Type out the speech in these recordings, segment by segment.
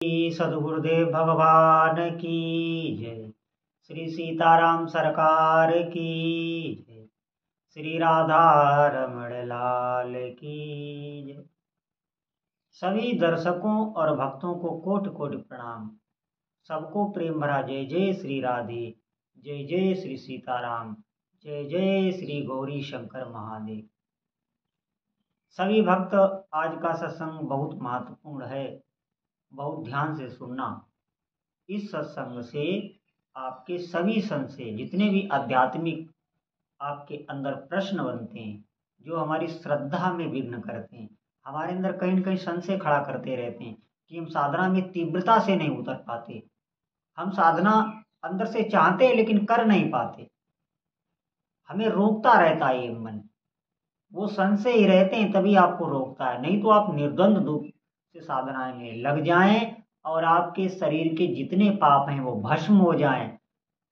सदगुरुदेव भगवान की जय। श्री सीताराम सरकार की जय। श्री राधा रमण लाल की जय। सभी दर्शकों और भक्तों को कोटि कोटि प्रणाम। सबको प्रेम भरा जय जय श्री राधे, जय जय श्री सीताराम, जय जय श्री गौरी शंकर महादेव। सभी भक्त, आज का सत्संग बहुत महत्वपूर्ण है, बहुत ध्यान से सुनना। इस सत्संग से आपके सभी संशय, जितने भी आध्यात्मिक आपके अंदर प्रश्न बनते हैं, जो हमारी श्रद्धा में विघ्न करते हैं, हमारे अंदर कहीं न कहीं संशय खड़ा करते रहते हैं कि हम साधना में तीव्रता से नहीं उतर पाते, हम साधना अंदर से चाहते हैं लेकिन कर नहीं पाते, हमें रोकता रहता है ये मन। वो संशय ही रहते हैं तभी आपको रोकता है, नहीं तो आप निर्द्वंद रूप से साधना में लग जाएं और आपके शरीर के जितने पाप हैं वो भस्म हो जाएं,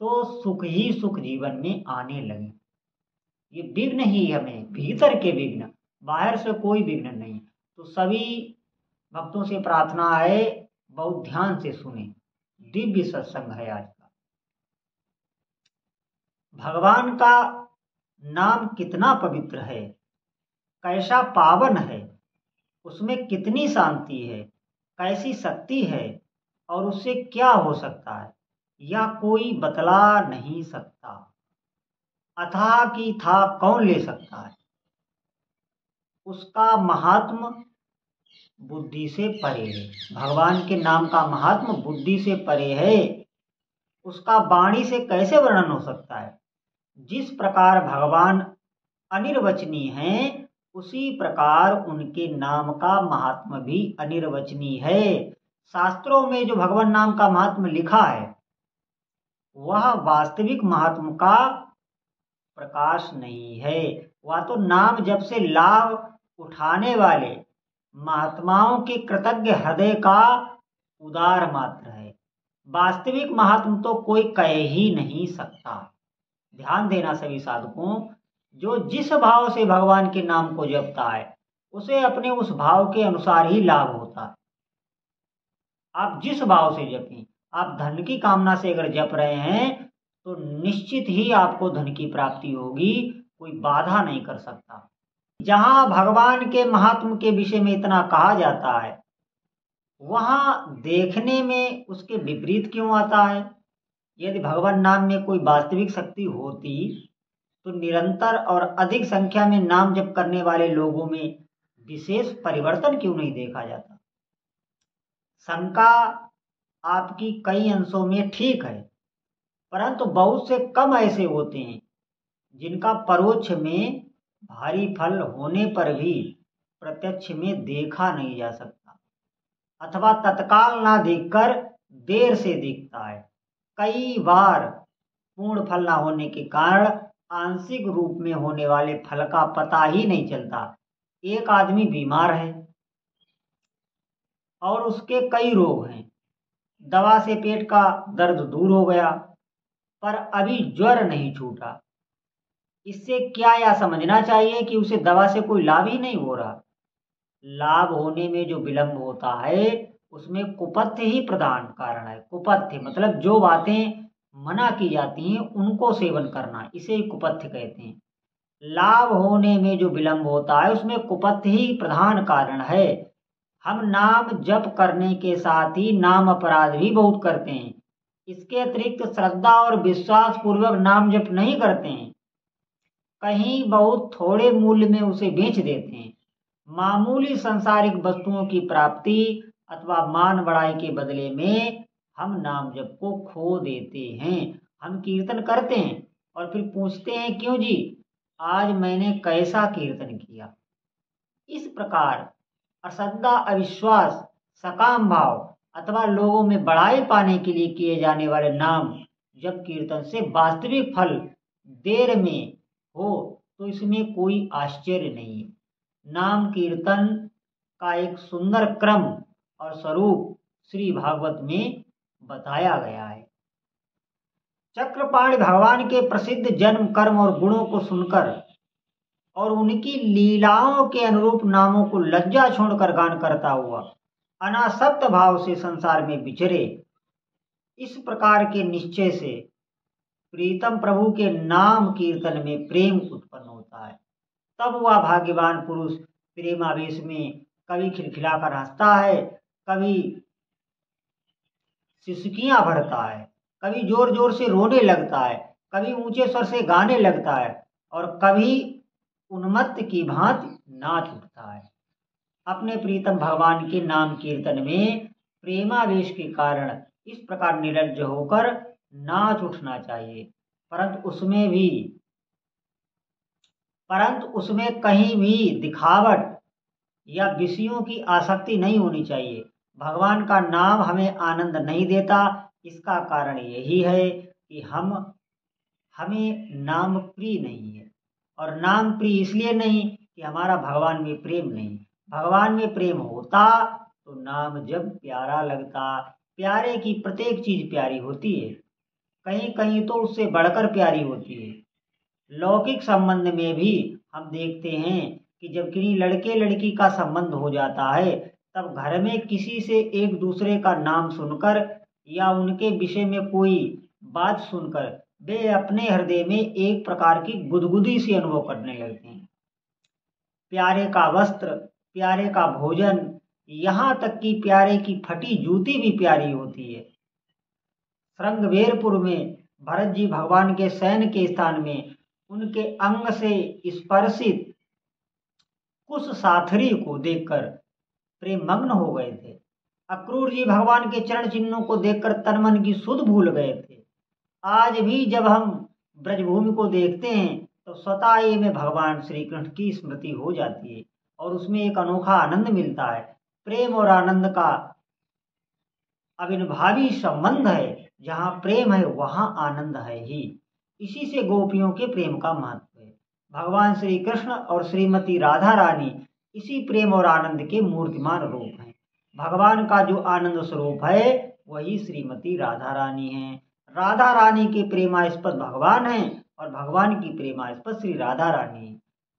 तो सुख ही सुख जीवन में आने लगे। ये विघ्न ही हमें, भीतर के विघ्न, बाहर से कोई विघ्न नहीं। तो सभी भक्तों से प्रार्थना है, बहुत ध्यान से सुने। दिव्य सत्संग है आज का। भगवान का नाम कितना पवित्र है, कैसा पावन है, उसमें कितनी शांति है, कैसी शक्ति है और उससे क्या हो सकता है, यह कोई बतला नहीं सकता। अथाह की था कौन ले सकता है। उसका महात्म बुद्धि से परे है। भगवान के नाम का महात्म बुद्धि से परे है। उसका वाणी से कैसे वर्णन हो सकता है। जिस प्रकार भगवान अनिर्वचनीय हैं, उसी प्रकार उनके नाम का महात्म भी अनिर्वचनीय है। शास्त्रों में जो भगवान नाम का महात्म लिखा है, वह वास्तविक महात्म का प्रकाश नहीं है। वह तो नाम जप से लाभ उठाने वाले महात्माओं के कृतज्ञ हृदय का उदार मात्र है। वास्तविक महात्म तो कोई कह ही नहीं सकता। ध्यान देना सभी साधकों, जो जिस भाव से भगवान के नाम को जपता है, उसे अपने उस भाव के अनुसार ही लाभ होता है। आप जिस भाव से जपें, आप धन की कामना से अगर जप रहे हैं तो निश्चित ही आपको धन की प्राप्ति होगी, कोई बाधा नहीं कर सकता। जहां भगवान के महात्म के विषय में इतना कहा जाता है, वहां देखने में उसके विपरीत क्यों आता है। यदि भगवान नाम में कोई वास्तविक शक्ति होती तो निरंतर और अधिक संख्या में नाम जप करने वाले लोगों में विशेष परिवर्तन क्यों नहीं देखा जाता। शंका आपकी कई अंशों में ठीक है, परंतु बहुत से कम ऐसे होते हैं जिनका परोक्ष में भारी फल होने पर भी प्रत्यक्ष में देखा नहीं जा सकता, अथवा तत्काल ना देखकर देर से दिखता है। कई बार पूर्ण फल ना होने के कारण आंशिक रूप में होने वाले फल का पता ही नहीं चलता। एक आदमी बीमार है और उसके कई रोग हैं, दवा से पेट का दर्द दूर हो गया, पर अभी ज्वर नहीं छूटा। इससे क्या यह समझना चाहिए कि उसे दवा से कोई लाभ ही नहीं हो रहा। लाभ होने में जो विलंब होता है, उसमें कुपथ्य ही प्रधान कारण है। कुपथ्य मतलब जो बातें मना की जाती हैं उनको सेवन करना, इसे ही कुपथ्य कहते हैं। लाभ होने में जो विलंब होता है, उसमें कुपथ्य ही प्रधान कारण है। हम नाम जप करने के साथ ही नाम अपराध भी बहुत करते हैं। इसके अतिरिक्त श्रद्धा और विश्वास पूर्वक नाम जप नहीं करते हैं, कहीं बहुत थोड़े मूल्य में उसे बेच देते हैं। मामूली सांसारिक वस्तुओं की प्राप्ति अथवा मान बढ़ाई के बदले में हम नाम जप को खो देते हैं। हम कीर्तन करते हैं और फिर पूछते हैं, क्यों जी आज मैंने कैसा कीर्तन किया। इस प्रकार अश्रद्धा, अविश्वास, सकाम भाव अथवा लोगों में बढ़ाई पाने के लिए किए जाने वाले नाम जप कीर्तन से वास्तविक फल देर में हो तो इसमें कोई आश्चर्य नहीं है। नाम कीर्तन का एक सुंदर क्रम और स्वरूप श्री भागवत में बताया गया है। चक्रपाणि भगवान के प्रसिद्ध जन्म, कर्म और गुणों को सुनकर और उनकी लीलाओं के अनुरूप नामों को लज्जा छोड़कर गान करता हुआ अनासक्त भाव से संसार में विचरे। इस प्रकार के निश्चय से प्रीतम प्रभु के नाम कीर्तन में प्रेम उत्पन्न होता है। तब वह भाग्यवान पुरुष प्रेमावेश में कभी खिलखिलाकर हंसता है, कभी सिसकियां भरता है, कभी जोर जोर से रोने लगता है, कभी ऊंचे स्वर से गाने लगता है और कभी उन्मत्त की भांति नाच उठता है। अपने प्रीतम भगवान के नाम कीर्तन में प्रेमावेश के कारण इस प्रकार निर्लज्ज होकर नाच उठना चाहिए, परंतु उसमें कहीं भी दिखावट या विषयों की आसक्ति नहीं होनी चाहिए। भगवान का नाम हमें आनंद नहीं देता, इसका कारण यही है कि हमें नाम प्रिय नहीं है। और नाम प्रिय इसलिए नहीं कि हमारा भगवान में प्रेम नहीं। भगवान में प्रेम होता तो नाम जब प्यारा लगता। प्यारे की प्रत्येक चीज प्यारी होती है, कहीं कहीं तो उससे बढ़कर प्यारी होती है। लौकिक संबंध में भी हम देखते हैं कि जब किसी लड़के लड़की का संबंध हो जाता है, तब घर में किसी से एक दूसरे का नाम सुनकर या उनके विषय में कोई बात सुनकर वे अपने हृदय में एक प्रकार की गुदगुदी सी अनुभव करने लगते हैं। प्यारे का वस्त्र, प्यारे का भोजन, यहाँ तक कि प्यारे की फटी जूती भी प्यारी होती है। श्रृंगवेरपुर में भरत जी भगवान के शयन के स्थान में उनके अंग से स्पर्शित कुश साथरी को देखकर प्रेम मग्न हो गए थे। अक्रूर जी भगवान के चरण चिन्हों को देखकर तन मन की सुध भूल गए थे। आज भी जब हम ब्रजभूमि को देखते हैं तो स्वतः ही में भगवान श्री कृष्ण की स्मृति हो जाती है और उसमें एक अनोखा आनंद मिलता है। प्रेम और आनंद का अविनाभावी संबंध है। जहाँ प्रेम है वहाँ आनंद है ही। इसी से गोपियों के प्रेम का महत्व है। भगवान श्री कृष्ण और श्रीमती राधा रानी इसी प्रेम और आनंद के मूर्तिमान रूप हैं। भगवान का जो आनंद स्वरूप है वही श्रीमती राधा रानी है। राधा रानी के प्रेमास्पद भगवान है और भगवान की प्रेमास्पद श्री राधा रानी है।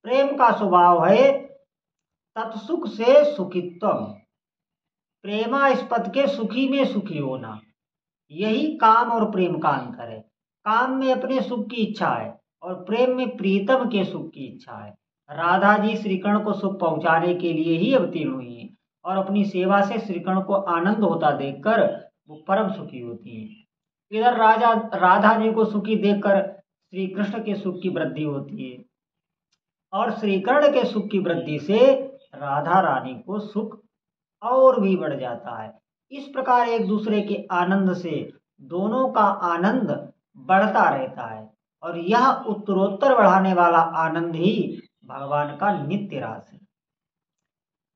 प्रेम का स्वभाव है तत्सुख से सुखित्वम, प्रेमास्पद के सुखी में सुखी होना। यही काम और प्रेम का अंतर है। काम में अपने सुख की इच्छा है और प्रेम में प्रीतम के सुख की इच्छा है। राधा जी श्री कृष्ण को सुख पहुंचाने के लिए ही अवतीर्ण हुई हैं और अपनी सेवा से श्री कृष्ण को आनंद होता देखकर वो परम सुखी होती हैं। इधर राधा जी को सुखी देखकर श्री कृष्ण के सुख की वृद्धि होती है और श्री कृष्ण के सुख की वृद्धि से राधा रानी को सुख और भी बढ़ जाता है। इस प्रकार एक दूसरे के आनंद से दोनों का आनंद बढ़ता रहता है और यह उत्तरोत्तर बढ़ाने वाला आनंद ही भगवान का नित्य रास है।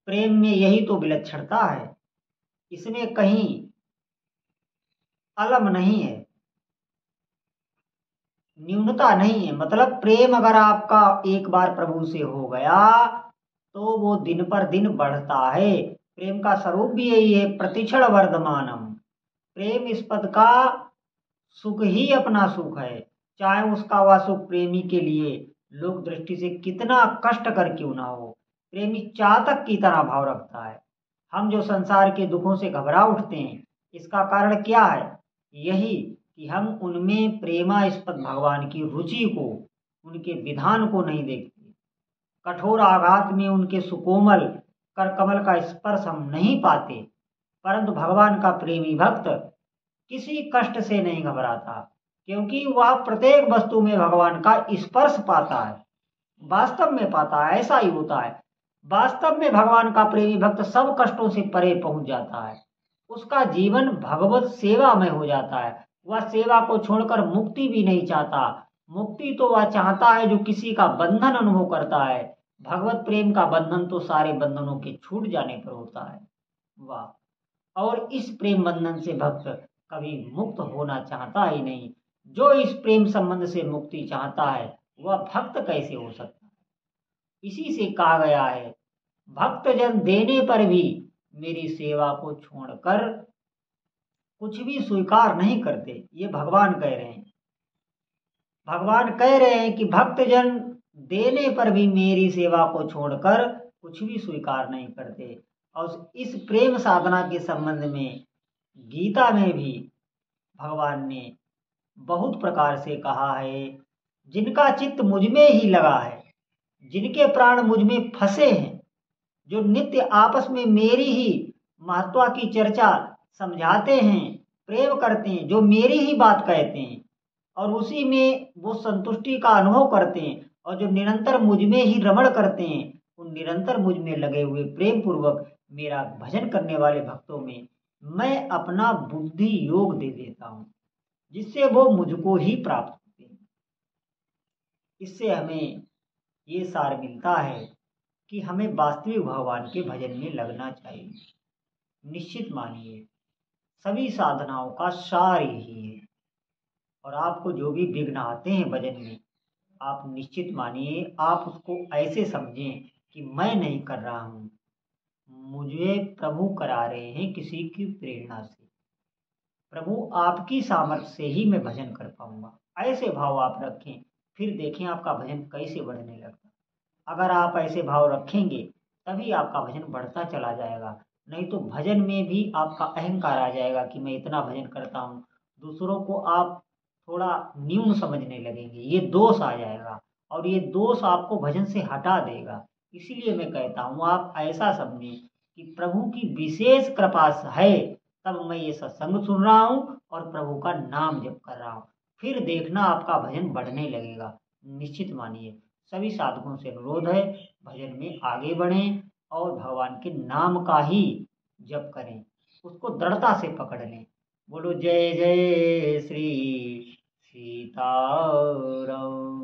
प्रेम में यही तो विलक्षणता है, इसमें कहीं अलम नहीं है, न्यूनता नहीं है। मतलब प्रेम अगर आपका एक बार प्रभु से हो गया तो वो दिन पर दिन बढ़ता है। प्रेम का स्वरूप भी यही है, प्रतिक्षण वर्धमानम। प्रेम इस पद का सुख ही अपना सुख है, चाहे उसका वह सुख प्रेमी के लिए लोक दृष्टि से कितना कष्ट कर क्यों ना हो। प्रेमी चातक की तरह भाव रखता है। हम जो संसार के दुखों से घबरा उठते हैं, इसका कारण क्या है? यही कि हम उनमें प्रेमास्पद भगवान की रुचि को, उनके विधान को नहीं देखते। कठोर आघात में उनके सुकोमल कर कमल का स्पर्श हम नहीं पाते, परंतु भगवान का प्रेमी भक्त किसी कष्ट से नहीं घबराता, क्योंकि वह प्रत्येक वस्तु में भगवान का स्पर्श पाता है, वास्तव में पाता है। ऐसा ही होता है। वास्तव में भगवान का प्रेमी भक्त सब कष्टों से परे पहुंच जाता है। उसका जीवन भगवत सेवा में हो जाता है। वह सेवा को छोड़कर मुक्ति भी नहीं चाहता। मुक्ति तो वह चाहता है जो किसी का बंधन अनुभव करता है। भगवत प्रेम का बंधन तो सारे बंधनों के छूट जाने पर होता है। वाह! और इस प्रेम बंधन से भक्त कभी मुक्त होना चाहता ही नहीं। जो इस प्रेम संबंध से मुक्ति चाहता है वह भक्त कैसे हो सकता है? इसी से कहा गया है, भक्त जन देने पर भी मेरी सेवा को छोड़कर कुछ भी स्वीकार नहीं करते। ये भगवान कह रहे हैं। भगवान कह रहे हैं कि भक्त जन देने पर भी मेरी सेवा को छोड़कर कुछ भी स्वीकार नहीं करते। और इस प्रेम साधना के संबंध में गीता में भी भगवान ने बहुत प्रकार से कहा है। जिनका चित्त मुझ में ही लगा है, जिनके प्राण मुझ में फंसे हैं, जो नित्य आपस में मेरी ही महत्वा की चर्चा समझाते हैं, प्रेम करते हैं, जो मेरी ही बात कहते हैं और उसी में वो संतुष्टि का अनुभव करते हैं, और जो निरंतर मुझ में ही रमण करते हैं, उन निरंतर मुझ में लगे हुए प्रेम पूर्वक मेरा भजन करने वाले भक्तों में मैं अपना बुद्धि योग दे देता हूँ, जिससे वो मुझको ही प्राप्त होते हैं। इससे हमें ये सार मिलता है कि हमें वास्तविक भगवान के भजन में लगना चाहिए। निश्चित मानिए सभी साधनाओं का सार यही है। और आपको जो भी विघ्न आते हैं भजन में, आप निश्चित मानिए आप उसको ऐसे समझें कि मैं नहीं कर रहा हूँ, मुझे प्रभु करा रहे हैं किसी की प्रेरणा से। प्रभु आपकी सामर्थ्य से ही मैं भजन कर पाऊंगा, ऐसे भाव आप रखें। फिर देखें आपका भजन कैसे बढ़ने लगता। अगर आप ऐसे भाव रखेंगे तभी आपका भजन बढ़ता चला जाएगा, नहीं तो भजन में भी आपका अहंकार आ जाएगा कि मैं इतना भजन करता हूँ। दूसरों को आप थोड़ा न्यून समझने लगेंगे, ये दोष आ जाएगा और ये दोष आपको भजन से हटा देगा। इसीलिए मैं कहता हूँ आप ऐसा समझें कि प्रभु की विशेष कृपा है तब मैं ये सत्संग सुन रहा हूँ और प्रभु का नाम जप कर रहा हूँ। फिर देखना आपका भजन बढ़ने लगेगा। निश्चित मानिए सभी साधकों से अनुरोध है भजन में आगे बढ़ें और भगवान के नाम का ही जप करें, उसको दृढ़ता से पकड़ लें। बोलो जय जय श्री सीताराम।